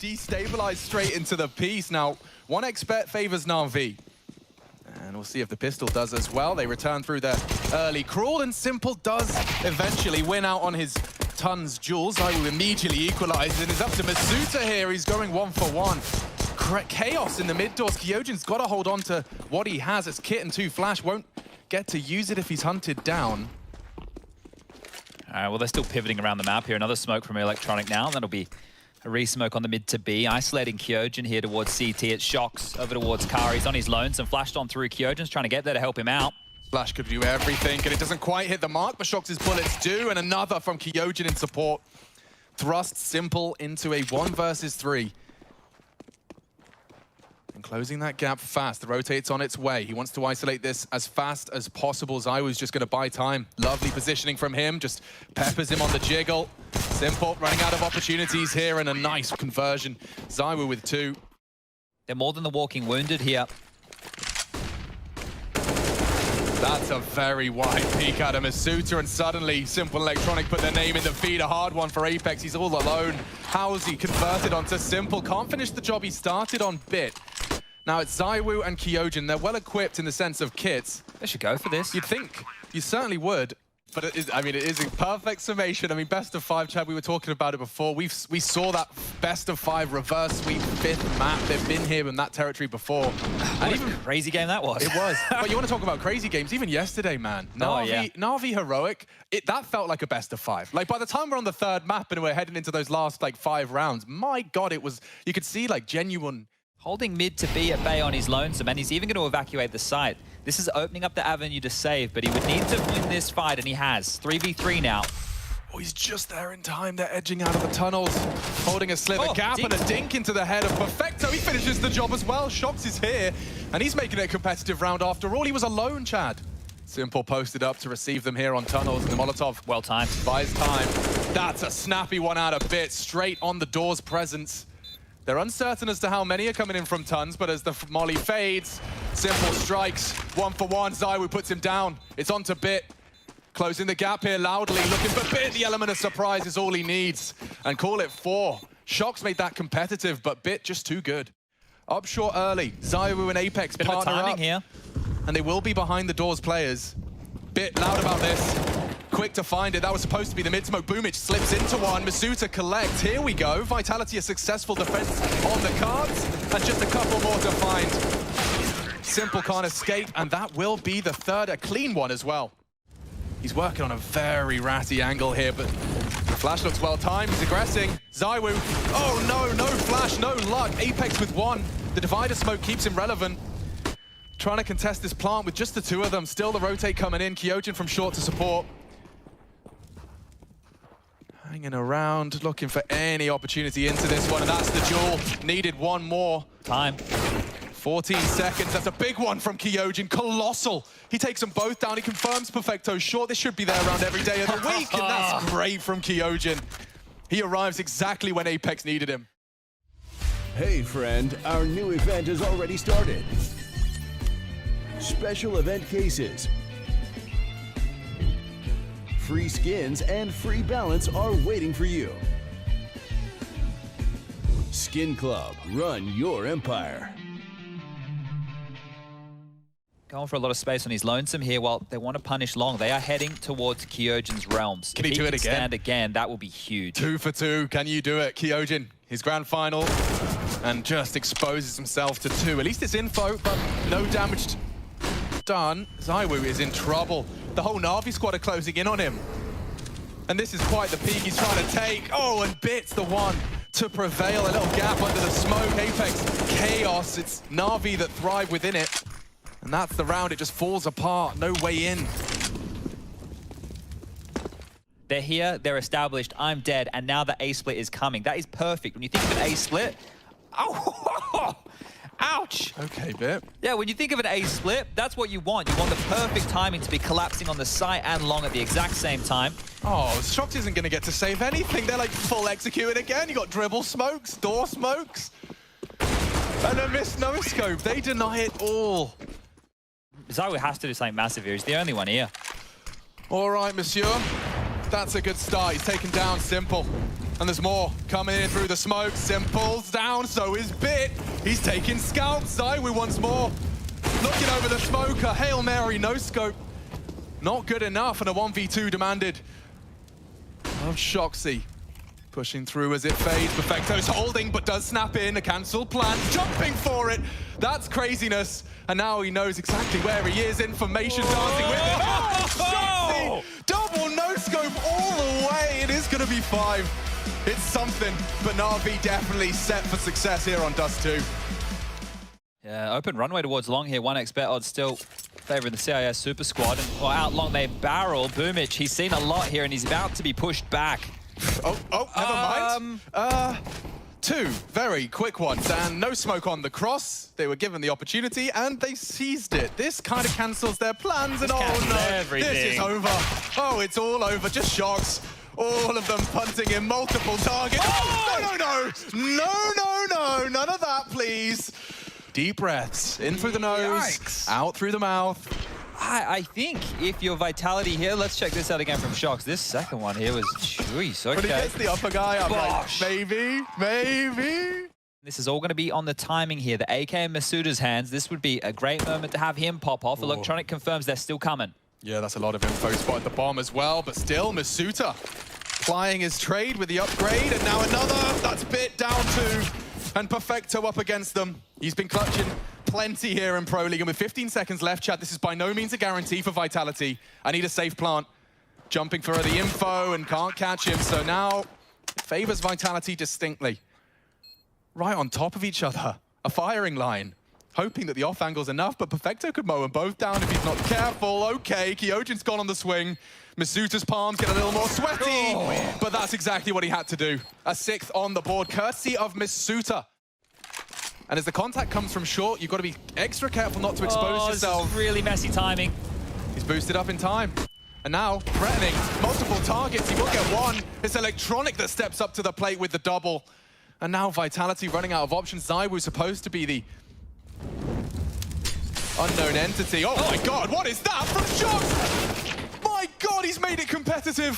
destabilized straight into the piece. Now, 1x bet favors NaVi. And we'll see if the pistol does as well. They return through their early crawl, and Simple does eventually win out on his Tons Jules. ZywOo immediately equalizes, and it's up to Masuta here. He's going 1-for-1. Chaos in the mid doors. Kyojin's got to hold on to what he has as Kit and 2 Flash won't get to use it if he's hunted down. All right, well, they're still pivoting around the map here. Another smoke from Electronic now. That'll be a re-smoke on the mid to B. Isolating Kyojin here towards CT. It shocks over towards Kari. He's on his lonesome. Flashed on through. Kyojin's trying to get there to help him out. Flash could do everything, and it doesn't quite hit the mark, but Shox' bullets do. And another from Kyojin in support. Thrust Simple into a 1 versus 3. And closing that gap fast. The rotate's on its way. He wants to isolate this as fast as possible. ZywOo's just going to buy time. Lovely positioning from him. Just peppers him on the jiggle. Simple running out of opportunities here, and a nice conversion. ZywOo with 2. They're more than the walking wounded here. That's a very wide peek out of Masuta, and suddenly Simple Electronic put their name in the feed. A hard one for Apex. He's all alone. How's he converted onto Simple? Can't finish the job he started on Bit. Now it's ZywOo and Kyojin. They're well equipped in the sense of kits. They should go for this. You'd think. You certainly would. But it is, I mean, it is a perfect summation. I mean, best of 5, Chad, we were talking about it before. We saw that best of 5 reverse sweep 5th map. They've been here in that territory before. And even crazy game that was. It was. But you want to talk about crazy games? Even yesterday, man. NaVi Heroic, that felt like a best of 5. Like, by the time we're on the 3rd map and we're heading into those last, like, 5 rounds, my God, it was, you could see, like, genuine... Holding mid to B at bay on his lonesome, and he's even going to evacuate the site. This is opening up the avenue to save, but he would need to win this fight, and he has. 3v3 now. Oh, he's just there in time. They're edging out of the tunnels, holding a sliver gap and a dink into the head of Perfecto. He finishes the job as well. Shox is here, and he's making it a competitive round after all. He was alone, Chad. Simple posted up to receive them here on tunnels, and the Molotov well timed. Buys time. That's a snappy one out of Bit, straight on the door's presence. They're uncertain as to how many are coming in from Tons, but as the molly fades, Simple strikes. 1-for-1, ZywOo puts him down. It's on to Bit. Closing the gap here loudly, looking for Bit. The element of surprise is all he needs. And call it 4. Shox made that competitive, but Bit just too good. Up short early, ZywOo and Apex Bit partner of timing up. here. And they will be behind the doors players. Bit loud about this. Quick to find it. That was supposed to be the mid-smoke. Boomich slips into one. Masuta collects. Here we go. Vitality, a successful defense on the cards. And just a couple more to find. Simple can't escape, and that will be the 3rd, a clean one as well. He's working on a very ratty angle here, but the Flash looks well timed. He's aggressing. ZywOo. Oh no, no Flash, no luck. Apex with 1. The divider smoke keeps him relevant. Trying to contest this plant with just the 2 of them. Still the rotate coming in. Kyojin from short to support. Hanging around, looking for any opportunity into this one, and that's the duel. Needed 1 more. Time. 14 seconds, that's a big one from Kyojin, colossal. He takes them both down, he confirms Perfecto short. This should be there around every day of the week, and that's great from Kyojin. He arrives exactly when Apex needed him. Hey friend, our new event has already started. Special event cases, free skins, and free balance are waiting for you. Skin Club, run your empire. Going for a lot of space on his lonesome here while they want to punish Long. They are heading towards Kyojin's realms. Can he do it again? Stand again, that will be huge. 2 for 2, can you do it? Kyojin, his grand final, and just exposes himself to 2. At least it's info, but no damage done. ZywOo is in trouble. The whole NaVi squad are closing in on him. And this is quite the peak he's trying to take. Oh, and Bit's the one to prevail. A little gap under the smoke. Apex, chaos. It's NaVi that thrive within it. And that's the round. It just falls apart. No way in. They're here, they're established, I'm dead, and now the A-split is coming. That is perfect. When you think of an A-split, oh, ouch. Okay, Bit. Yeah, when you think of an A-split, that's what you want. You want the perfect timing to be collapsing on the site and Long at the exact same time. Oh, Shox isn't going to get to save anything. They're like full executing again. You got dribble smokes, door smokes, and a missed no-scope. They deny it all. ZywOo has to do something massive here. He's the only one here. All right, monsieur. That's a good start. He's taken down Simple. And there's more coming in through the smoke. Simple's down, so is Bit. He's taking scalps. ZywOo once more. Looking over the smoke, a Hail Mary, no scope. Not good enough, and a 1v2 demanded of Shoxy. Pushing through as it fades. Perfecto's holding, but does snap in. A cancelled plan, jumping for it. That's craziness. And now he knows exactly where he is. Information dancing with him. Oh, Shoxy! Double no scope all the way. It is going to be 5. It's something, but NaVi definitely set for success here on Dust 2. Yeah, open runway towards long here. 1x bet odds still favoring the CIS Super Squad. And out long they barrel. Boomich, he's seen a lot here and he's about to be pushed back. Never mind. 2 very quick ones, and no smoke on the cross. They were given the opportunity, and they seized it. This kind of cancels their plans, and oh no, this is over. Oh, it's all over, just shocks. All of them punting in multiple targets. Oh, no, none of that, please. Deep breaths, in through the nose, yikes. Out through the mouth. I think if you're Vitality here, let's check this out again from Shox. This second one here was, jeez, okay. But he gets the upper guy, I'm like, maybe. This is all going to be on the timing here. The AK in Masuda's hands. This would be a great moment to have him pop off. Ooh. Electronic confirms they're still coming. Yeah, that's a lot of info. Spotted the bomb as well, but still, Masuda plying his trade with the upgrade, and now another. That's Bit down 2, and Perfecto up against them. He's been clutching plenty here in Pro League, and with 15 seconds left, chat, this is by no means a guarantee for Vitality. I need a safe plant. Jumping for the info and can't catch him, so now it favors Vitality distinctly. Right on top of each other, a firing line. Hoping that the off angle's enough, but Perfecto could mow them both down if he's not careful. Okay, Kyojin's gone on the swing. Masuda's palms get a little more sweaty, but that's exactly what he had to do. A 6th on the board, courtesy of Masuda. And as the contact comes from short, you've got to be extra careful not to expose yourself. This is really messy timing. He's boosted up in time. And now, threatening multiple targets. He will get one. It's Electronic that steps up to the plate with the double. And now Vitality running out of options. ZywOo supposed to be the unknown entity. Oh my god, what is that from Shox? My god, he's made it competitive.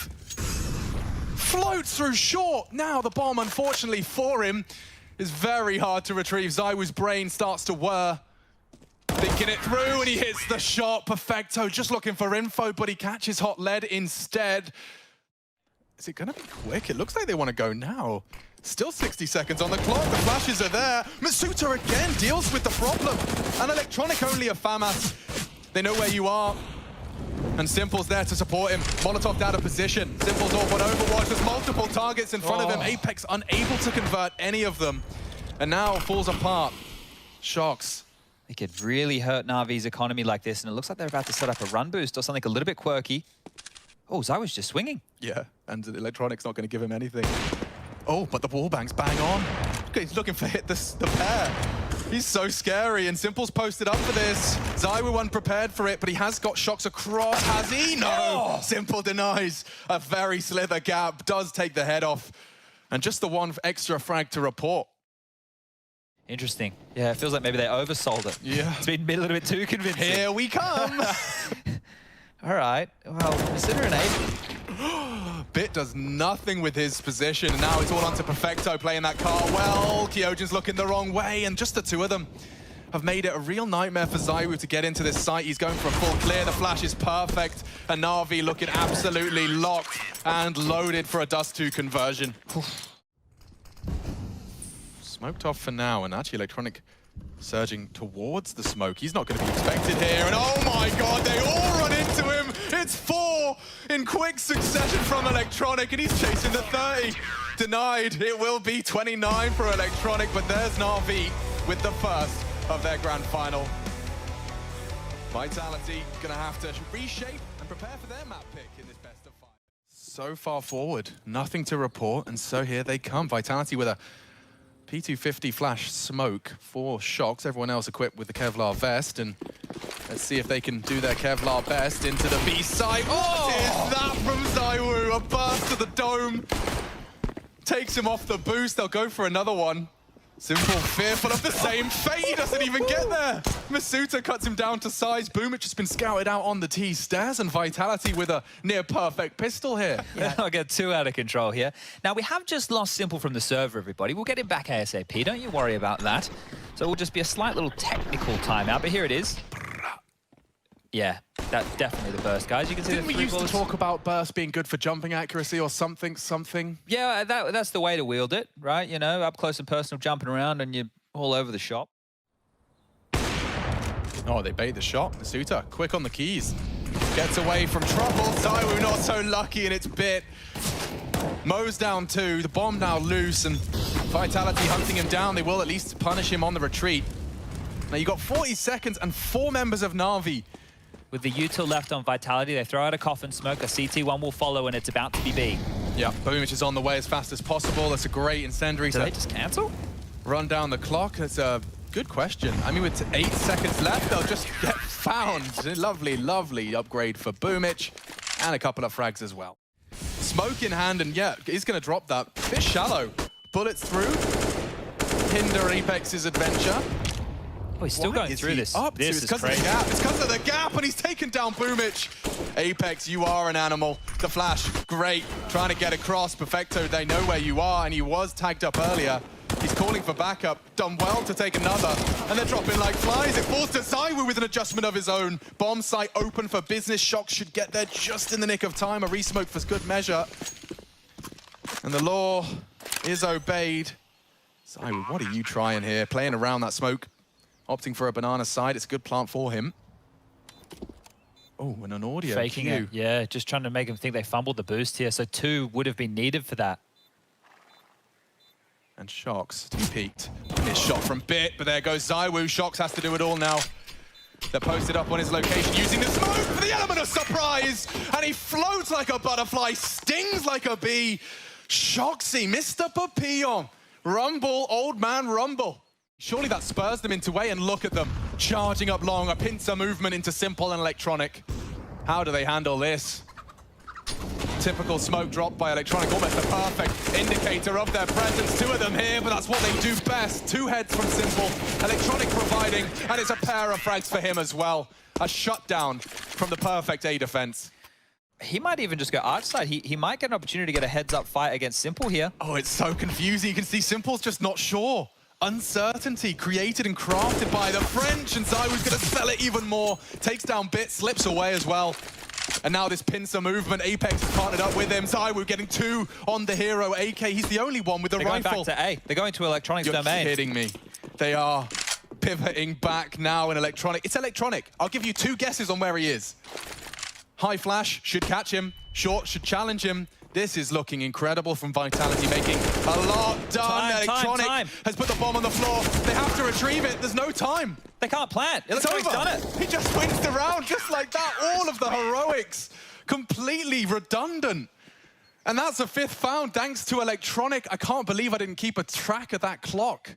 Floats through short. Now the bomb, unfortunately for him, is very hard to retrieve. ZywOo's brain starts to whir. Thinking it through, and he hits the shot. Perfecto just looking for info, but he catches hot lead instead. Is it going to be quick? It looks like they want to go now. Still 60 seconds on the clock. The flashes are there. Masuda again deals with the problem. And Electronic only a FAMAS. They know where you are. And Simple's there to support him. Molotov out of position. Simple's off on Overwatch. There's multiple targets in front of him. Apex unable to convert any of them. And now falls apart. Shox. They could really hurt NaVi's economy like this, and it looks like they're about to set up a run boost or something a little bit quirky. Oh, ZywOo's just swinging. Yeah, and Electronic's not going to give him anything. Oh, but the wallbang's bang on. He's looking for the pair. He's so scary, and Simple's posted up for this. ZywOo unprepared for it, but he has got Shox across. Has he? No! Oh. Simple denies. A very slither gap. Does take the head off. And just the one extra frag to report. Interesting. Yeah, it feels like maybe they oversold it. Yeah. It's been a little bit too convincing. Here we come! All right. Well, consider an 8. Bit does nothing with his position, and now it's all onto Perfecto playing that car well. Kyojin's looking the wrong way, and just the two of them have made it a real nightmare for ZywOo to get into this site. He's going for a full clear. The flash is perfect, and NaVi looking absolutely locked and loaded for a Dust 2 conversion. Smoked off for now, and actually Electronic surging towards the smoke. He's not going to be expected here, and oh my god, they all run into him! It's 4 in quick succession from Electronic, and he's chasing the 30. Denied. It will be 29 for Electronic, but there's NaVi with the first of their grand final. Vitality going to have to reshape and prepare for their map pick in this best of 5. So far forward, nothing to report, and so here they come. Vitality with a P250 flash smoke for Shox. Everyone else equipped with the Kevlar vest, and let's see if they can do their Kevlar best into the B site. What is that from ZywOo? A burst to the dome. Takes him off the boost. They'll go for another one. Simple, fearful of the same fate. He doesn't even get there. Masuta cuts him down to size. Boomich has been scouted out on the T stairs, and Vitality with a near-perfect pistol here. Yeah, I'll get too out of control here. Now, we have just lost Simple from the server, everybody. We'll get him back ASAP. Don't you worry about that. So it will just be a slight little technical timeout, but here it is. Yeah, that's definitely the burst, guys. You can see Didn't we used to talk about burst being good for jumping accuracy or something? Yeah, that's the way to wield it, right? You know, up close and personal, jumping around, and you're all over the shop. Oh, they bait the shot. Masuta, quick on the keys. Gets away from trouble. Zywoo not so lucky, and it's bit. Mo's down 2, the bomb now loose, and Vitality hunting him down. They will at least punish him on the retreat. Now, you got 40 seconds and 4 members of NaVi. With the util left on Vitality, they throw out a coffin smoke. A CT1 will follow, and it's about to be B. Yeah, Boomich is on the way as fast as possible. That's a great incendiary. Did they just cancel? Run down the clock. That's a good question. I mean, with 8 seconds left, they'll just get found. Lovely, lovely upgrade for Boomich. And a couple of frags as well. Smoke in hand, and yeah, he's going to drop that. Bit shallow. Bullets through. Hinder Apex's adventure. Oh, he's still going through this. This is crazy. It's because of the gap, and he's taken down Boomich. Apex, you are an animal. The flash, great. Trying to get across. Perfecto, they know where you are, and he was tagged up earlier. He's calling for backup. Done well to take another. And they're dropping like flies. It falls to Zywoo with an adjustment of his own. Bomb site open for business. Shock should get there just in the nick of time. A resmoke for good measure. And the law is obeyed. Zywoo, what are you trying here? Playing around that smoke. Opting for a banana side. It's a good plant for him. Oh, and an audio Faking cue. it. Yeah, just trying to make him think they fumbled the boost here. So 2 would have been needed for that. And Shox to be peaked. Missed shot from Bit, but there goes Zywoo. Shox has to do it all now. They're posted up on his location using the smoke for the element of surprise. And he floats like a butterfly, stings like a bee. Shoxy, Mr. Papillon. Rumble, old man Rumble. Surely that spurs them into way, and look at them. Charging up long, a pincer movement into Simple and Electronic. How do they handle this? Typical smoke drop by Electronic, almost a perfect indicator of their presence. 2 of them here, but that's what they do best. 2 heads from Simple. Electronic providing, and it's a pair of frags for him as well. A shutdown from the perfect A defense. He might even just go arch side. He might get an opportunity to get a heads-up fight against Simple here. Oh, it's so confusing. You can see Simple's just not sure. Uncertainty created and crafted by the French, and Zywoo's going to sell it even more. Takes down Bit, slips away as well. And now this pincer movement, Apex is partnered up with him. Zywoo getting 2 on the hero, AK. He's the only one with the rifle. They're going back to A. They're going to Electronic's domain. You're kidding me. They are pivoting back now in Electronic. It's Electronic. I'll give you 2 guesses on where he is. High flash should catch him. Short should challenge him. This is looking incredible from Vitality, making a lot done. Electronic has put the bomb on the floor. They have to retrieve it. There's no time. They can't plant. Electronic's done it. He just winced around just like that. All of the heroics completely redundant. And that's a 5th found thanks to Electronic. I can't believe I didn't keep a track of that clock.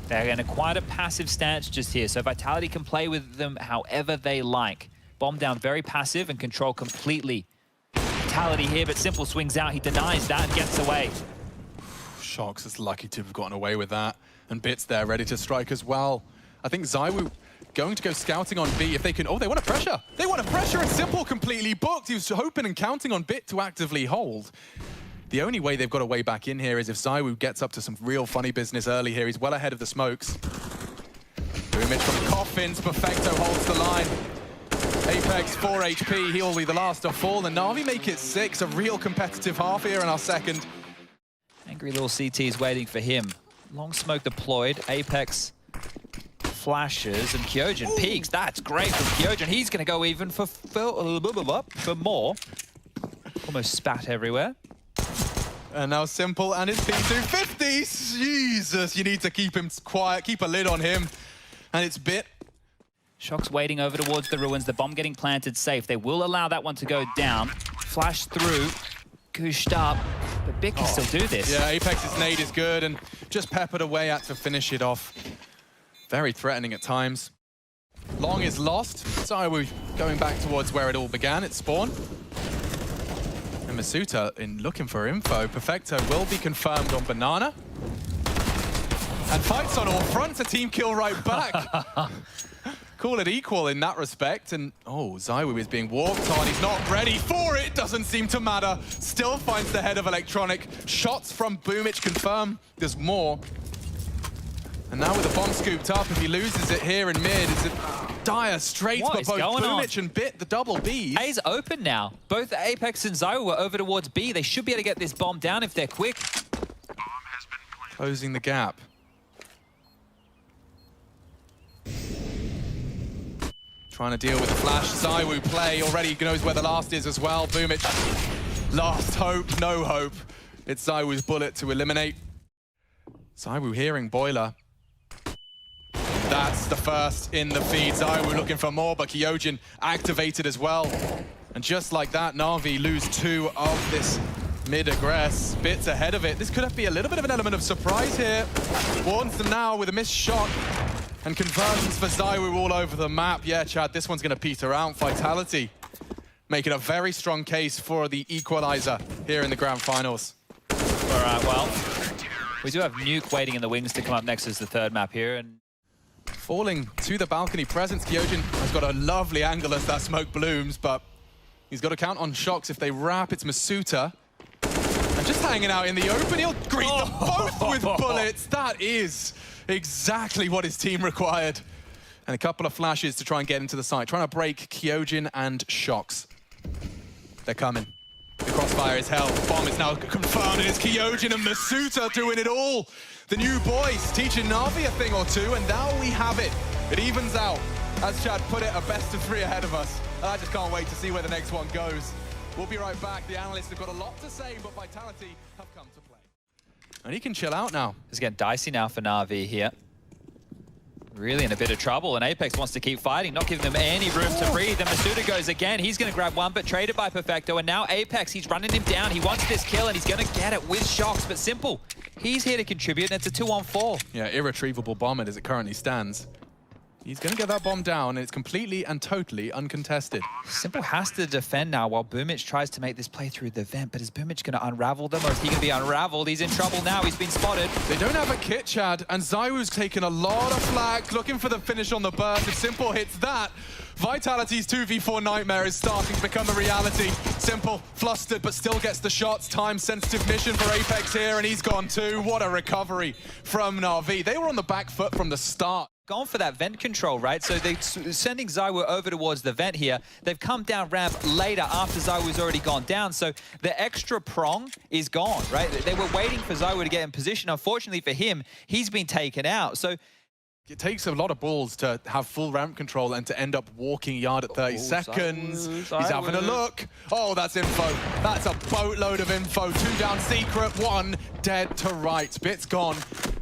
They're in quite a passive stance just here, so Vitality can play with them however they like. Bomb down very passive and control completely. Vitality here, but Simple swings out. He denies that and gets away. Shox is lucky to have gotten away with that. And Bit's there ready to strike as well. I think Zywoo going to go scouting on B if they can. Oh, they want a pressure. They want a pressure, and Simple completely booked. He was hoping and counting on Bit to actively hold. The only way they've got a way back in here is if Zywoo gets up to some real funny business early here. He's well ahead of the smokes. Boomich from Coffins. Perfecto holds the line. Apex 4 HP, he'll be the last to fall, and NaVi make it 6. A real competitive half here in our second. Angry little CT is waiting for him. Long smoke deployed. Apex flashes, and Kyojin peeks. That's great from Kyojin. He's going to go even for more. Almost spat everywhere. And now Simple and his P250s. Jesus, you need to keep him quiet, keep a lid on him. And it's Bit. Shox waiting over towards the ruins. The bomb getting planted safe. They will allow that one to go down. Flash through. Gooshed up. But Bit can still do this. Yeah, Apex's nade is good and just peppered away at to finish it off. Very threatening at times. Long is lost. Zywoo going back towards where it all began, at spawn. And Masuta in looking for info. Perfecto will be confirmed on Banana. And fights on all fronts, a team kill right back. Call it equal in that respect. And oh, ZywOo is being walked on. He's not ready for it. Doesn't seem to matter. Still finds the head of Electronic. Shots from Boomich confirm there's more. And now with the bomb scooped up, if he loses it here in mid, it's a dire straits for both Boomich and Bit, the double B. A's open now. Both Apex and ZywOo were over towards B. They should be able to get this bomb down if they're quick. Closing the gap. Trying to deal with the flash. ZywOo play already knows where the last is as well. Boomich, last hope, no hope. It's ZywOo's bullet to eliminate. ZywOo hearing Boiler. That's the first in the feed. ZywOo looking for more, but Kyojin activated as well. And just like that, NaVi lose 2 of this mid-aggress. Bits ahead of it. This could be a little bit of an element of surprise here. Warns them now with a missed shot. And conversions for ZywOo all over the map. Yeah, Chad, this one's going to peter out. Vitality making a very strong case for the equalizer here in the grand finals. All right, well, we do have Nuke waiting in the wings to come up next as the third map here. And falling to the balcony presence, Kyojin has got a lovely angle as that smoke blooms, but he's got to count on shocks if they wrap. It's Masuta. And just hanging out in the open, he'll greet them both with bullets. That is exactly what his team required. And a couple of flashes to try and get into the site, trying to break Kyojin and Shocks. They're coming. The crossfire is held. Bomb is now confirmed, and it's Kyojin and Masuta doing it all. The new boys teaching NaVi a thing or two, and now we have it. It evens out. As Chad put it, a best of 3 ahead of us. And I just can't wait to see where the next one goes. We'll be right back. The analysts have got a lot to say, but Vitality have come to play. And he can chill out now. It's getting dicey now for NaVi here. Really in a bit of trouble, and Apex wants to keep fighting, not giving them any room to breathe. And Masuta goes again. He's going to grab one, but traded by Perfecto. And now Apex, he's running him down. He wants this kill, and he's going to get it with Shocks. But Simple, he's here to contribute, and it's a 2-on-4. Yeah, irretrievable bomb as it currently stands. He's going to get that bomb down, and it's completely and totally uncontested. Simple has to defend now while Boomich tries to make this play through the vent. But is Boomich going to unravel them, or is he going to be unraveled? He's in trouble now. He's been spotted. They don't have a kit, Chad, and ZywOo's taken a lot of flack, looking for the finish on the burst. If Simple hits that, Vitality's 2v4 nightmare is starting to become a reality. Simple, flustered, but still gets the shots. Time-sensitive mission for Apex here, and he's gone too. What a recovery from NaVi. They were on the back foot from the start. Gone for that vent control, right? So they're sending ZywOo over towards the vent here. They've come down ramp later after ZywOo's already gone down. So the extra prong is gone, right? They were waiting for ZywOo to get in position. Unfortunately for him, he's been taken out. So it takes a lot of balls to have full ramp control and to end up walking yard at 30 seconds. ZywOo. He's having a look. Oh, that's info. That's a boatload of info. 2 down secret, 1 dead to right. Bit's gone.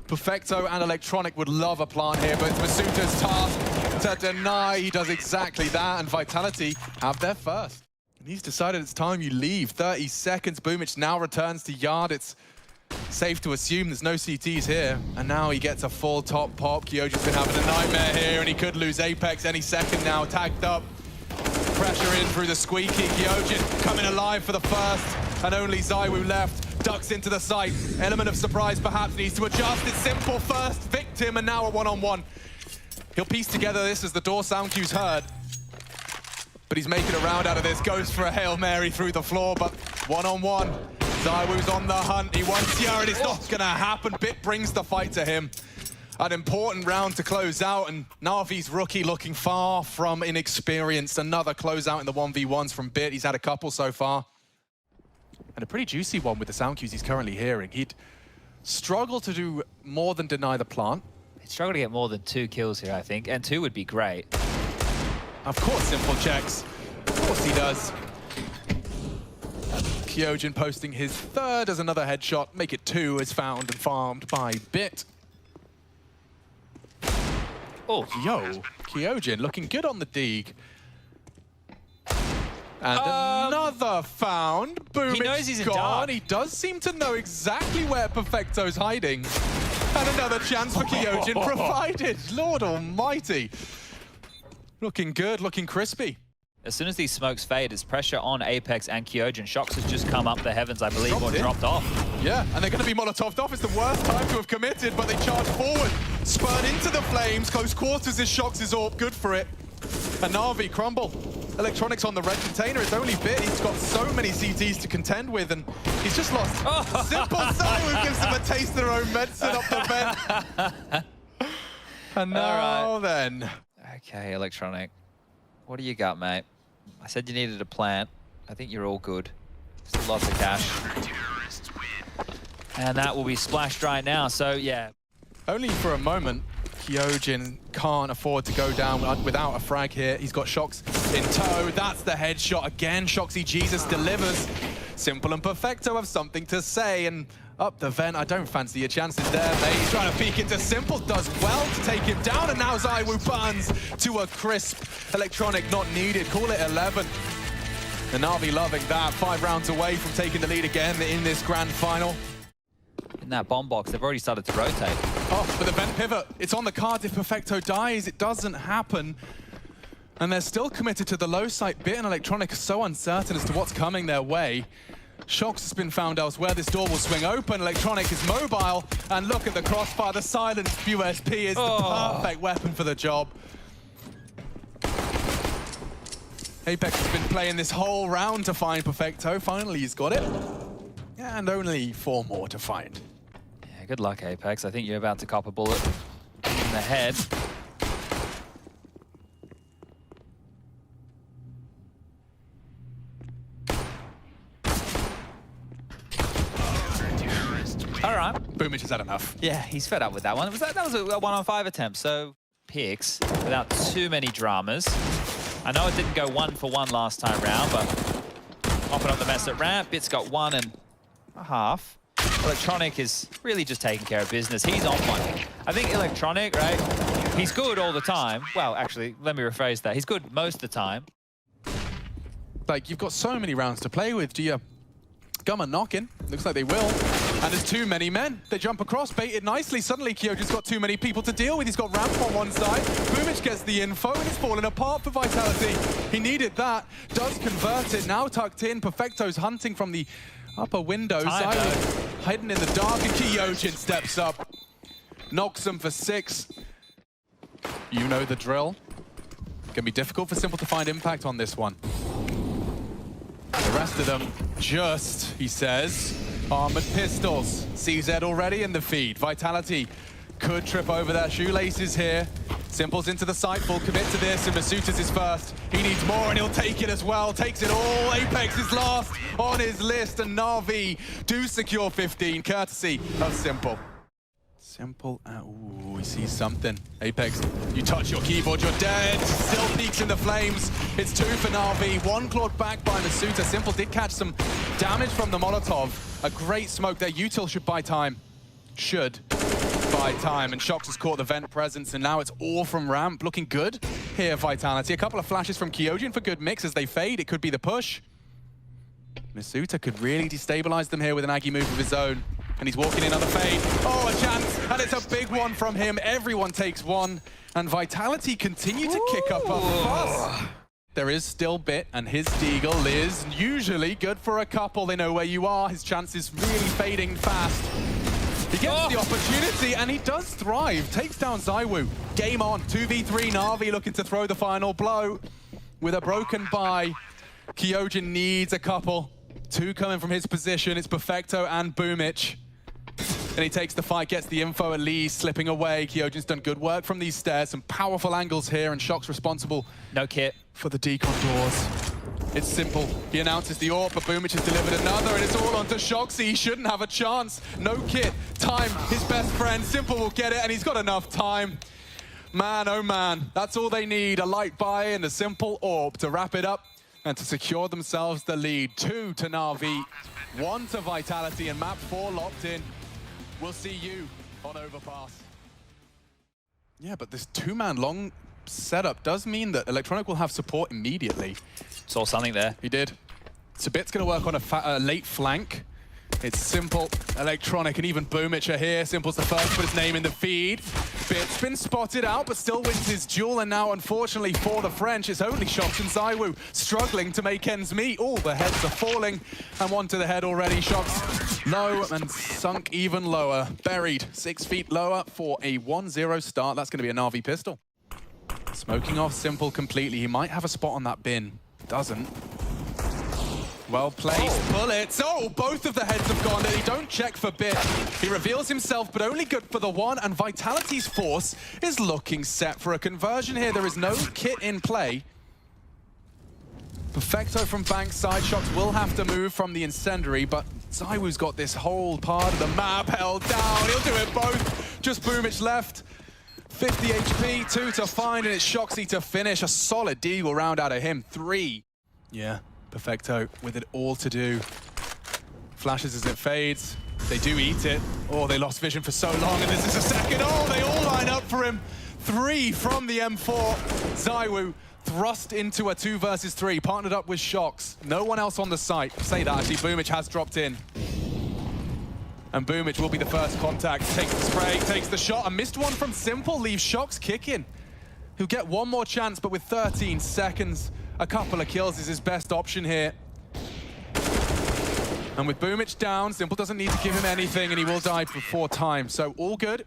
Perfecto and Electronic would love a plant here, but it's Masuta's task to deny. He does exactly that, and Vitality have their first. And he's decided it's time you leave. 30 seconds. Boomich now returns to yard. It's safe to assume there's no CTs here. And now he gets a full top pop. Kyojin's been having a nightmare here, and he could lose Apex any second now. Tagged up. Pressure in through the squeaky. Kyojin coming alive for the first, and only ZywOo left. Ducks into the site. Element of surprise perhaps needs to adjust. It's Simple first victim, and now a 1-on-1. He'll piece together this as the door sound cue's heard. But he's making a round out of this. Goes for a Hail Mary through the floor, but 1-on-1. ZywOo's on the hunt. He wants Yara, and it's not going to happen. Bit brings the fight to him. An important round to close out, and NaVi's rookie looking far from inexperienced. Another closeout in the 1v1s from Bit. He's had a couple so far. And a pretty juicy one with the sound cues he's currently hearing. He'd struggle to do more than deny the plant. he'd struggle to get more than 2 kills here, I think. And 2 would be great. Of course, Simple checks. Of course he does. Kyojin posting his 3rd as another headshot. Make it 2 is found and farmed by Bit. Oh, Yo, Kyojin looking good on the dig. And another found. Boom, he knows he's in gone. dark. He does seem to know exactly where Perfecto's hiding. And another chance for Kyojin provided. Lord almighty. Looking good, looking crispy. As soon as these smokes fade, it's pressure on Apex and Kyojin. Shocks has just come up the heavens, I believe, or dropped off. Yeah, and they're going to be Molotoved off. It's the worst time to have committed, but they charge forward. spurred into the flames. Close quarters is Shox' AWP, good for it. And NaVi crumble. Electronics on the red container. It's only Bit. He's got so many CTs to contend with, and he's just lost. Simple Simon gives him a taste of their own medicine up the vent. And now then. Okay, Electronic. What do you got, mate? I said you needed a plant. I think you're all good. Still lots of cash. And that will be splashed right now, so yeah. Only for a moment. Kyojin can't afford to go down without a frag here. He's got Shox in tow. That's the headshot again. Shoxy Jesus delivers. Simple and Perfecto have something to say, and up the vent, I don't fancy your chances there, mate. He's trying to peek into Simple, does well to take him down, and now ZywOo burns to a crisp. Electronic not needed, call it 11. And NaVi loving that, 5 rounds away from taking the lead again in this grand final. In that bomb box, they've already started to rotate. Oh, but the vent pivot, it's on the card. If Perfecto dies, it doesn't happen. And they're still committed to the low site. Bit and Electronic are so uncertain as to what's coming their way. Shox has been found elsewhere. This door will swing open. Electronic is mobile. And look at the crossfire. The silenced USP is the perfect weapon for the job. Apex has been playing this whole round to find Perfecto. Finally, he's got it. And only 4 more to find. Yeah, good luck, Apex. I think you're about to cop a bullet in the head. All right. Boomich has had enough. Yeah, he's fed up with that one. That was a 1-on-5 attempt, so picks without too many dramas. I know it didn't go 1 for 1 last time round, but popping up the mess at ramp, Bit's got 1.5. Electronic is really just taking care of business. He's on one. I think Electronic, right? He's good all the time. Well, actually, let me rephrase that. He's good most of the time. Like, you've got so many rounds to play with. Do you come and knock in? Looks like they will. And there's too many men. They jump across, baited nicely. Suddenly, Kyojin's got too many people to deal with. He's got Ramp on one side. Boomich gets the info, and it's falling apart for Vitality. He needed that. Does convert it. Now tucked in. Perfecto's hunting from the upper window. ZywOo hiding in the dark, and Kyojin steps up. Knocks him for 6. You know the drill. Gonna be difficult for Simple to find impact on this one. The rest of them just, he says, armored pistols. CZ already in the feed. Vitality could trip over their shoelaces here. Simple's into the site, full commit to this, and Masutas is first. He needs more, and he'll take it as well. Takes it all. Apex is last on his list, and NaVi do secure 15, courtesy of Simple. Simple, ooh, he sees something. Apex, you touch your keyboard, you're dead. Still peeks in the flames. It's 2 for NaVi. 1 clawed back by Masuta. Simple did catch some damage from the Molotov. A great smoke there. Util should buy time. Should buy time. And Shox has caught the vent presence, and now it's all from ramp. Looking good here, Vitality. A couple of flashes from Kyojin for good mix as they fade. It could be the push. Masuta could really destabilize them here with an Aggie move of his own. And he's walking in on the fade. Oh, a chance. And it's a big one from him. Everyone takes 1. And Vitality continue to kick up a fuss. There is still Bit, and his Deagle is usually good for a couple. They know where you are. His chance is really fading fast. He gets the opportunity, and he does thrive. Takes down ZywOo. Game on. 2v3. NaVi looking to throw the final blow with a broken bye. Kyojin needs a couple. 2 coming from his position. It's Perfecto and Boomich. And he takes the fight, gets the info at least, slipping away. Kyojin's done good work from these stairs. Some powerful angles here, and Shox responsible. No kit. For the decon doors. It's Simple. He announces the AWP, but Boomich has delivered another, and it's all onto Shoxy. He shouldn't have a chance. No kit. Time, his best friend. Simple will get it, and he's got enough time. Man, oh man. That's all they need. A light buy and a Simple AWP to wrap it up and to secure themselves the lead. 2 to NaVi, 1 to Vitality, and map 4 locked in. We'll see you on Overpass. Yeah, but this 2-man long setup does mean that Electronic will have support immediately. Saw something there. He did. So Bit's going to work on a late flank. It's Simple, Electronic, and even Boomich are here. Simple's the first to put his name in the feed. Bit's been spotted out, but still wins his duel. And now, unfortunately for the French, it's only Shox and ZywOo struggling to make ends meet. All the heads are falling, and one to the head already. Shox low and sunk even lower. Buried 6 feet lower for a 1-0 start. That's going to be a NaVi pistol. Smoking off Simple completely. He might have a spot on that bin. Doesn't. Well-placed bullets. Oh, both of the heads have gone. He don't check for Bit. He reveals himself, but only good for the one. And Vitality's force is looking set for a conversion here. There is no kit in play. Perfecto from Bankside. Shox will have to move from the incendiary, but ZywOo's got this whole part of the map held down. He'll do it both. Just Boomich left. 50 HP, 2 to find, and it's Shoxy to finish. A solid deagle round out of him. 3. Yeah. Perfecto with it all to do. Flashes as it fades. They do eat it. Oh, they lost vision for so long, and this is a second. Oh, they all line up for him. 3 from the M4. ZywOo thrust into a 2 versus 3, partnered up with Shox. No one else on the site. Say that, actually, Boomich has dropped in. And Boomich will be the first contact. Takes the spray, takes the shot. A missed one from Simple leaves Shox kicking. He'll get one more chance, but with 13 seconds, a couple of kills is his best option here. And with Boomich down, Simple doesn't need to give him anything, and he will die before time. So all good.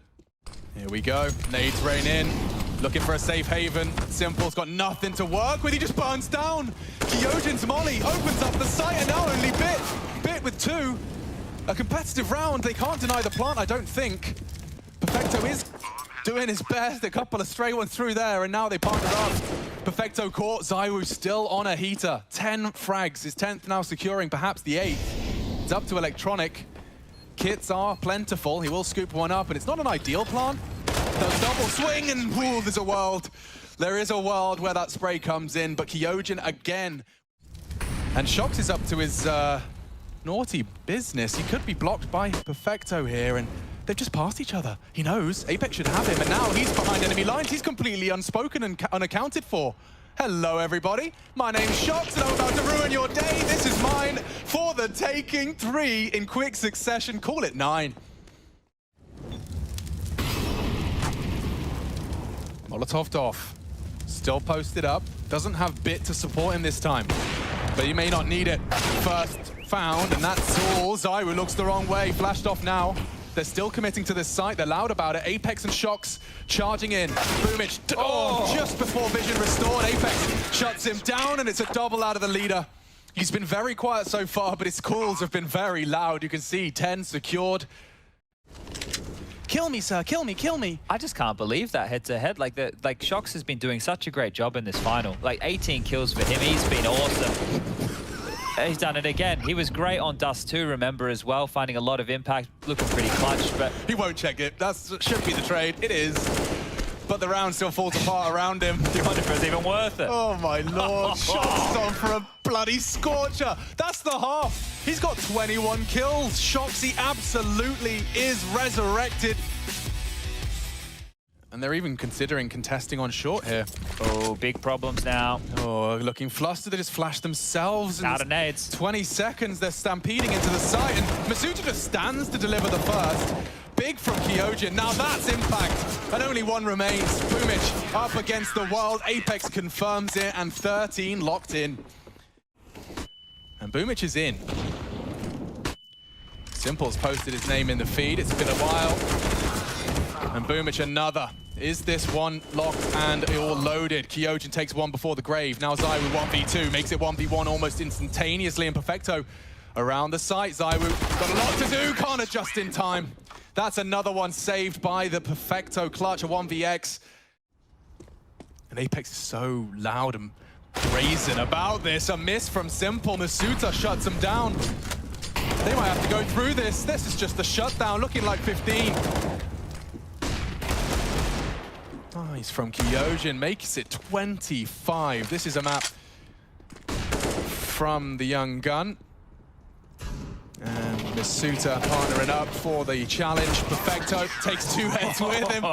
Here we go. Nades rain in. Looking for a safe haven. Simple's got nothing to work with. He just burns down. Kyojin's molly opens up the site, and now only Bit with 2. A competitive round. They can't deny the plant, I don't think. Perfecto is doing his best. A couple of stray ones through there, and now they partner up. Perfecto caught. ZywOo still on a heater. 10 frags. His 10th now securing perhaps the 8th. It's up to Electronic. Kits are plentiful. He will scoop one up, and it's not an ideal plant. Does double swing, and ooh, there's a world. There is a world where that spray comes in, but Kyojin again. And Shox is up to his naughty business. He could be blocked by Perfecto here, and they've just passed each other. He knows Apex should have him, and now he's behind enemy lines. He's completely unspoken and unaccounted for. Hello, everybody. My name's Shox, and I'm about to ruin your day. This is mine for the taking. 3 in quick succession. Call it 9. Molotov'd off. Still posted up. Doesn't have Bit to support him this time, but he may not need it. First found, and that's all. ZywOo looks the wrong way. Flashed off now. They're still committing to this site. They're loud about it. Apex and Shox charging in. Boomich, just before vision restored. Apex shuts him down, and it's a double out of the leader. He's been very quiet so far, but his calls have been very loud. You can see 10 secured. Kill me, sir. Kill me. Kill me. I just can't believe that head-to-head. Like Shox has been doing such a great job in this final. Like 18 kills for him. He's been awesome. He's done it again. He was great on Dust 2, remember, as well, finding a lot of impact, looking pretty clutch, but... He won't check it. That should be the trade. It is. But the round still falls apart around him. You wonder if it's even worth it. Oh, my lord. Shox on for a bloody scorcher. That's the half. He's got 21 kills. Shoxy absolutely is resurrected. And they're even considering contesting on short here. Oh, big problems now. Oh, looking flustered. They just flashed themselves. Out of nades. 20 seconds, they're stampeding into the site, and Masuta just stands to deliver the first. Big from Kyojin. Now that's impact, and only one remains. Boomich up against the world. Apex confirms it, and 13 locked in. And Boomich is in. Simple's posted his name in the feed. It's been a while. And Boomich another. Is this one locked and all loaded? Kyojin takes one before the grave. Now ZywOo 1v2, makes it 1v1 almost instantaneously, and Perfecto around the site. ZywOo got a lot to do, can't adjust in time. That's another one saved by the Perfecto clutch, a 1vx. And Apex is so loud and brazen about this. A miss from Simple. Masuta shuts him down. They might have to go through this. This is just the shutdown, looking like 15. Nice from Kyojin, makes it 25. This is a map from the young gun. And Masuta partnering up for the challenge. Perfecto takes 2 heads with him.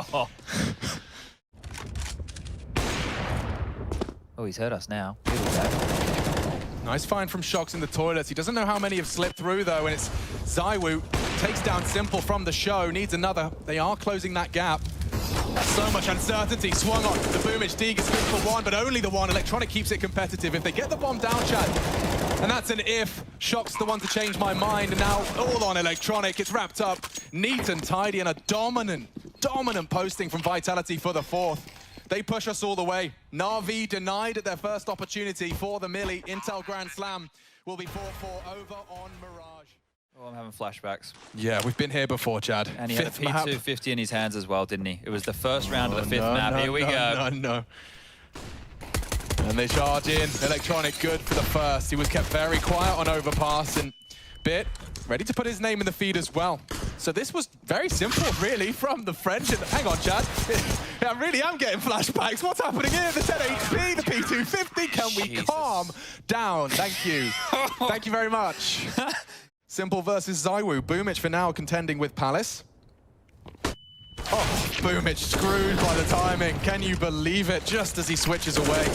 Oh, he's heard us now. Here we go. Nice find from Shox in the toilets. He doesn't know how many have slipped through, though, and it's ZywOo. Takes down Simple from the show. Needs another. They are closing that gap. So much uncertainty. Swung on. The Boomage Deeg is good for one, but only the one. Electronic keeps it competitive. If they get the bomb down, Chad, and that's an if. Shox the one to change my mind, and now all on Electronic. It's wrapped up neat and tidy, and a dominant posting from Vitality for the fourth. They push us all the way. NaVi denied their first opportunity for the Millie. Intel Grand Slam will be 4-4 over on Mirage. Oh, I'm having flashbacks. Yeah, we've been here before, Chad. And he had a P250 in his hands as well, didn't he? It was the first round of the fifth map. Here we go. No. And they charge in. Electronic good for the first. He was kept very quiet on overpass, and Bit ready to put his name in the feed as well. So this was very simple, really, from the French. And hang on, Chad. I really am getting flashbacks. What's happening here? The 10 HP, the P250. Can we calm down? Thank you. Thank you very much. Simple versus ZywOo. Boomage for now contending with Palace. Oh, Boomage screwed by the timing. Can you believe it? Just as he switches away.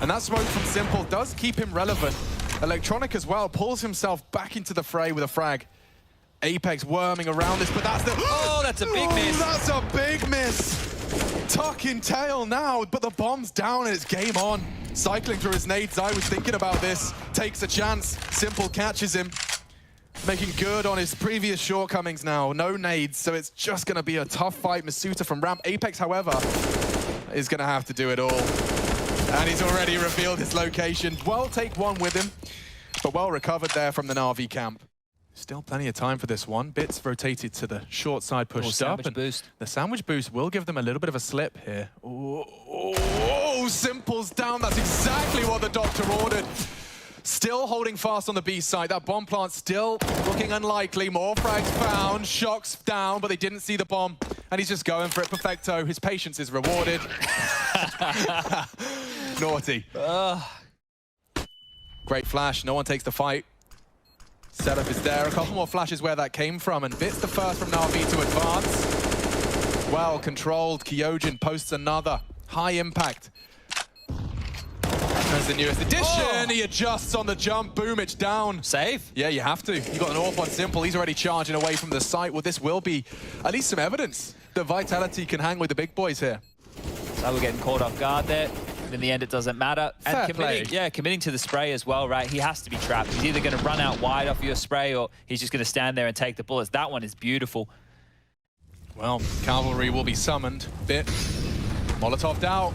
And that smoke from Simple does keep him relevant. Electronic as well pulls himself back into the fray with a frag. Apex worming around this, but that's the... Oh, that's a big miss. That's a big miss. Tuck in tail now, but the bomb's down and it's game on. Cycling through his nades, I was thinking about this. Takes a chance. Simple catches him. Making good on his previous shortcomings now. No nades, so it's just going to be a tough fight. Masuta from ramp. Apex, however, is going to have to do it all. And he's already revealed his location. Well, take one with him, but well recovered there from the NaVi camp. Still plenty of time for this one. Bits rotated to the short side, pushed up. And boost. the sandwich boost will give them a little bit of a slip here. Oh, Simple's down. That's exactly what the doctor ordered. Still holding fast on the B side. That bomb plant still looking unlikely. More frags found. Shox down, but they didn't see the bomb. And he's just going for it. Perfecto. His patience is rewarded. Naughty. Great flash. No one takes the fight. Setup is there. A couple more flashes where that came from. And Bits the first from NaVi to advance. Well controlled. Kyojin posts another. High impact. As the newest addition. Oh. He adjusts on the jump. Boomage down. Save? Yeah, you have to. You got an AWP on Simple. He's already charging away from the site. Well, this will be at least some evidence that Vitality can hang with the big boys here. So we're getting caught off guard there. In the end, it doesn't matter. Fair play. Yeah, committing to the spray as well, right? He has to be trapped. He's either going to run out wide off your spray or he's just going to stand there and take the bullets. That one is beautiful. Well, Cavalry will be summoned. Bit. Molotov'd out.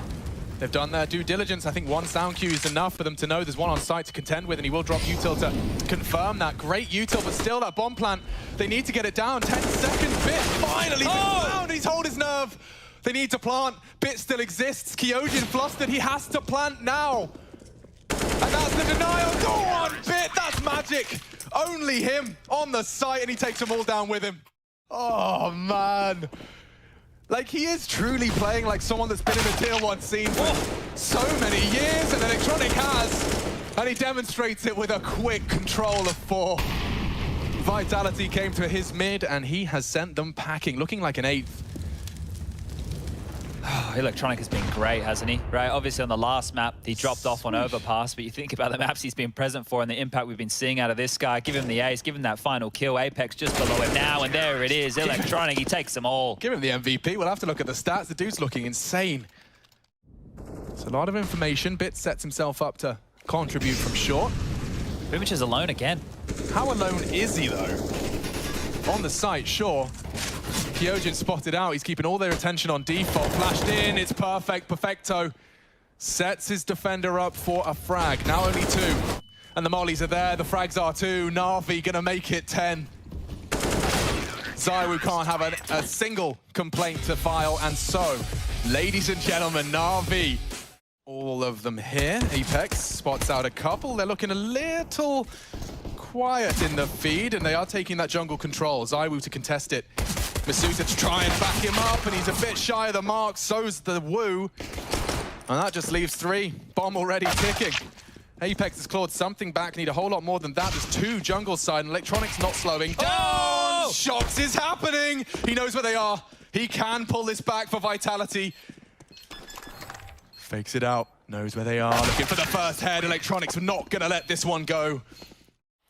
They've done their due diligence. I think one sound cue is enough for them to know there's one on site to contend with, and he will drop util to confirm that. Great util, but still that bomb plant, they need to get it down. 10 seconds, Bit finally found. He's hold his nerve. They need to plant. Bit still exists. Kyojin flustered. He has to plant now. And that's the denial. Go on, Bit. That's magic. Only him on the site, and he takes them all down with him. Oh, man. Like, he is truly playing like someone that's been in the Tier 1 scene for so many years, and Electronic has. And he demonstrates it with a quick control of 4. Vitality came to his mid, and he has sent them packing, looking like an 8th. Electronic has been great, hasn't he? Right, obviously on the last map, he dropped off on overpass, but you think about the maps he's been present for and the impact we've been seeing out of this guy. Give him the ace, give him that final kill. Apex just below him now, and there it is. Electronic, he takes them all. Give him the MVP. We'll have to look at the stats. The dude's looking insane. It's a lot of information. Bit sets himself up to contribute from short. Boomage is alone again. How alone is he, though? On the site, sure. Kyojin spotted out. He's keeping all their attention on default. Flashed in. It's perfect. Perfecto. Sets his defender up for a frag. Now only 2. And the mollies are there. The frags are 2. NaVi gonna make it 10. ZywOo can't have a single complaint to file. And so, ladies and gentlemen, NaVi. All of them here. Apex spots out a couple. They're looking a little quiet in the feed, and they are taking that jungle control. ZywOo to contest it. Masuta to try and back him up, and he's a bit shy of the mark. So's the Woo. And that just leaves 3. Bomb already ticking. Apex has clawed something back. Need a whole lot more than that. There's 2 jungle side, and Electronic's not slowing down. Oh! Shox is happening. He knows where they are. He can pull this back for Vitality. Fakes it out. Knows where they are, looking for the first head. Electronics are not going to let this one go.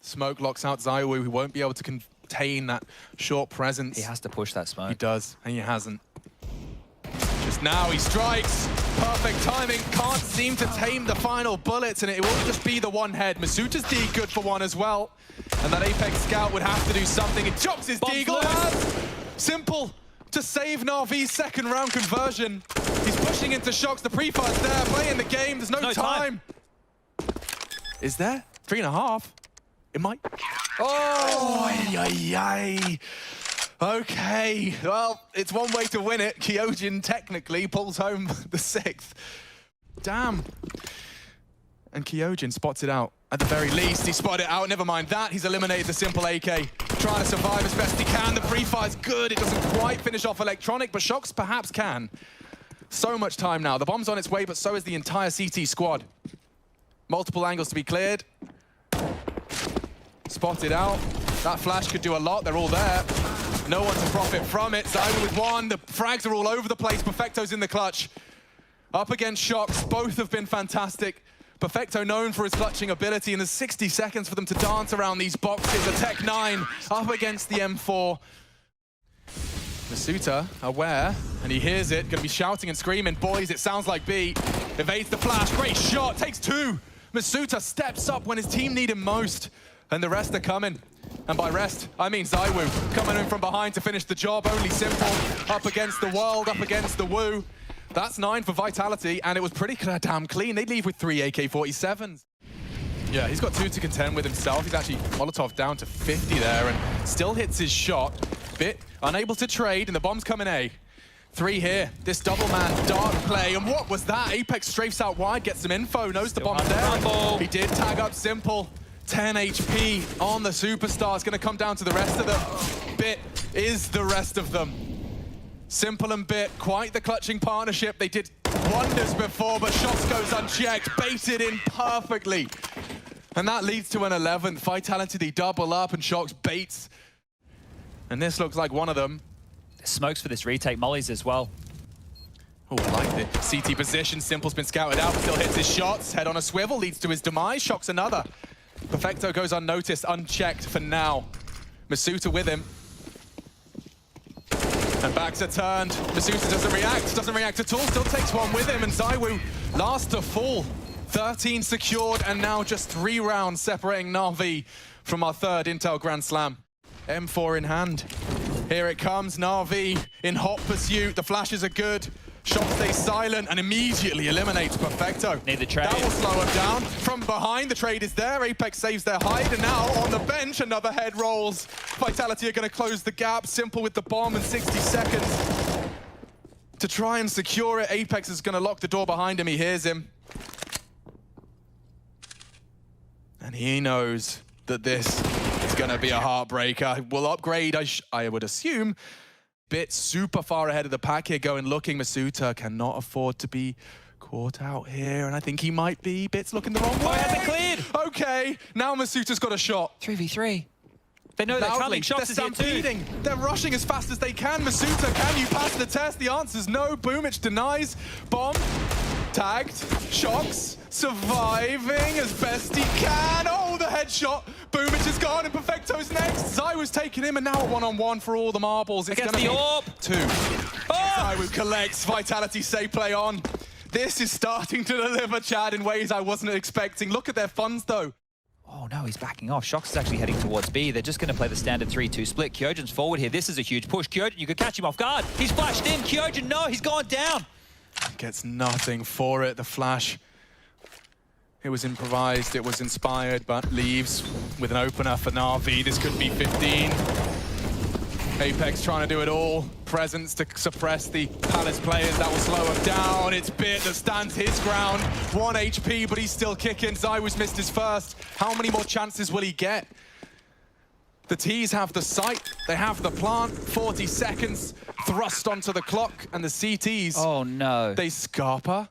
Smoke locks out ZywOo, who won't be able to contain that short presence. He has to push that smoke. He does, and he hasn't. Just now he strikes. Perfect timing. Can't seem to tame the final bullets, and it will just be the one head. Masuuta's D good for one as well. And that Apex Scout would have to do something. It chops his Deagle. Simple to save NaVi's second round conversion. He's pushing into Shox. The pre-fire's there, playing the game. There's no time. Is there? 3.5? It might. Oh, ay, ay, ay. Okay, well, it's one way to win it. Kyojin technically pulls home the 6th. Damn. And Kyojin spots it out. At the very least, he spotted it out. Never mind that. He's eliminated the simple AK. Trying to survive as best he can. The pre-fire's good. It doesn't quite finish off Electronic, but Shox perhaps can. So much time now. The bomb's on its way, but so is the entire CT squad. Multiple angles to be cleared. Spotted out. That flash could do a lot. They're all there. No one to profit from it. ZywOo with one. The frags are all over the place. Perfecto's in the clutch. Up against Shox. Both have been fantastic. Perfecto known for his clutching ability, and there's 60 seconds for them to dance around these boxes. A Tech 9 up against the M4. Masuuta aware, and he hears it. Gonna be shouting and screaming. Boys, it sounds like B. Evades the flash. Great shot. Takes 2. Masuuta steps up when his team need him most. And the rest are coming. And by rest, I mean ZywOo coming in from behind to finish the job. Only simple. Up against the world, up against the Woo. That's 9 for Vitality, and it was pretty damn clean. They leave with 3 AK-47s. Yeah, he's got 2 to contend with himself. He's actually Molotov down to 50 there and still hits his shot. Bit unable to trade, and the bomb's coming A. 3 here. This double man dark play, and what was that? Apex strafes out wide, gets some info, knows the bomb's there. He did tag up Simple. 10 HP on the Superstar. It's going to come down to the rest of them. Bit is the rest of them. Simple and Bit, quite the clutching partnership. They did wonders before, but Shox goes unchecked, baited in perfectly. And that leads to an 11th. Vitality, they double up, and Shox baits. And this looks like one of them. Smokes for this retake, mollies as well. Oh, I like the CT position. Simple's been scouted out, but still hits his shots. Head on a swivel, leads to his demise. Shox another. Perfecto goes unnoticed, unchecked for now. Masuuta with him. And backs are turned. Masuuta doesn't react at all, still takes one with him, and ZywOo last to fall. 13 secured, and now just 3 rounds separating NaVi from our 3rd Intel Grand Slam. M4 in hand. Here it comes, NaVi in hot pursuit. The flashes are good. Shox stays silent and immediately eliminates Perfecto. Need the trade. That will slow him down. From behind, the trade is there. Apex saves their hide, and now on the bench, another head rolls. Vitality are going to close the gap. Simple with the bomb in 60 seconds. To try and secure it, Apex is going to lock the door behind him. He hears him. And he knows that this is going to be a heartbreaker. Will upgrade, I would assume. Bit super far ahead of the pack here, going looking. Masuuta cannot afford to be caught out here, and I think he might be. Bit's looking the wrong way. Oh, has it cleared? Okay, now Masuuta's got a shot. 3v3. They know they're coming. Shox is here too. They're rushing as fast as they can. Masuuta, can you pass the test? The answer's no. Boomich denies. Bomb. Tagged. Shox. Surviving as best he can. Oh, the headshot. Boomich is gone, and Perfecto's next. ZywOo's taking him, and now a one-on-one for all the marbles. It's Against the AWP. 2. ZywOo collects. Vitality say play on. This is starting to deliver, Chad, in ways I wasn't expecting. Look at their funds, though. Oh no, he's backing off. Shox is actually heading towards B. They're just going to play the standard 3-2 split. Kyojin's forward here. This is a huge push. Kyojin, you could catch him off guard. He's flashed in. Kyojin, no, he's gone down. Gets nothing for it. The flash. It was improvised, it was inspired, but leaves with an opener for NaVi. This could be 15. Apex trying to do it all. Presence to suppress the Palace players. That will slow him down. It's Bit that stands his ground. 1 HP, but he's still kicking. ZywOo's missed his first. How many more chances will he get? The T's have the site, they have the plant. 40 seconds thrust onto the clock, and the CTs. Oh no. They scarper.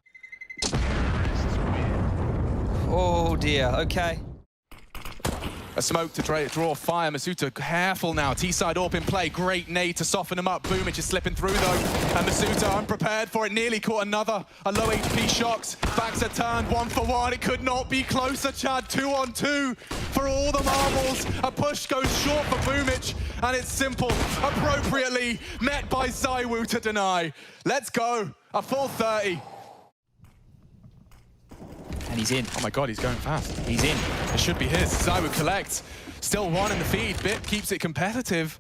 Oh dear, okay. A smoke to draw fire. Masuta careful now. T-side AWP in play. Great nade to soften him up. Boomich is slipping through though. And Masuta unprepared for it. Nearly caught another. A low HP Shocks. Backs are turned 1 for 1. It could not be closer, Chad. 2 on 2 for all the marbles. A push goes short for Boomich. And it's simple. Appropriately met by ZywOo to deny. Let's go. A full 30. And he's in. Oh my god, he's going fast. He's in. It should be his. ZywOo collects. Still 1 in the feed. Bit keeps it competitive.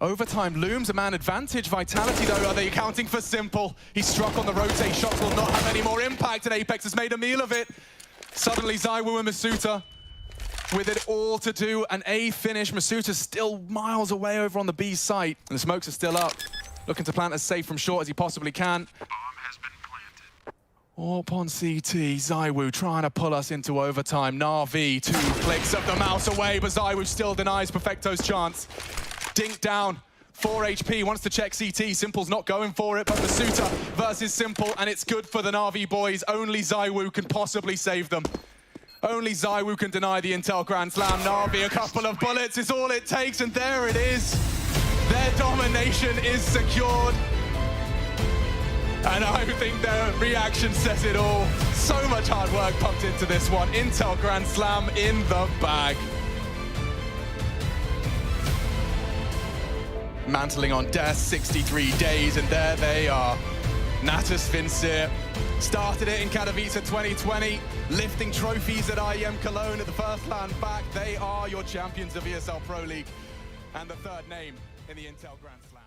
Overtime looms a man advantage. Vitality, though, are they accounting for Simple? He struck on the rotate. Shots will not have any more impact, and Apex has made a meal of it. Suddenly, ZywOo and Masuta with it all to do. An A finish. Masuta's still miles away over on the B site. And the smokes are still up. Looking to plant as safe from short as he possibly can. Up on CT, ZywOo trying to pull us into overtime. NaVi, 2 clicks of the mouse away, but ZywOo still denies Perfecto's chance. Dink down, 4 HP, wants to check CT. Simple's not going for it, but Masuta versus Simple, and it's good for the NaVi boys. Only ZywOo can possibly save them. Only ZywOo can deny the Intel Grand Slam. NaVi, a couple of bullets is all it takes, and there it is. Their domination is secured. And I think their reaction says it all. So much hard work pumped into this one. Intel Grand Slam in the bag. Mantling on death, 63 days, and there they are. Natus Vincere started it in Katowice 2020, lifting trophies at IEM Cologne at the first land back. They are your champions of ESL Pro League and the 3rd name in the Intel Grand Slam.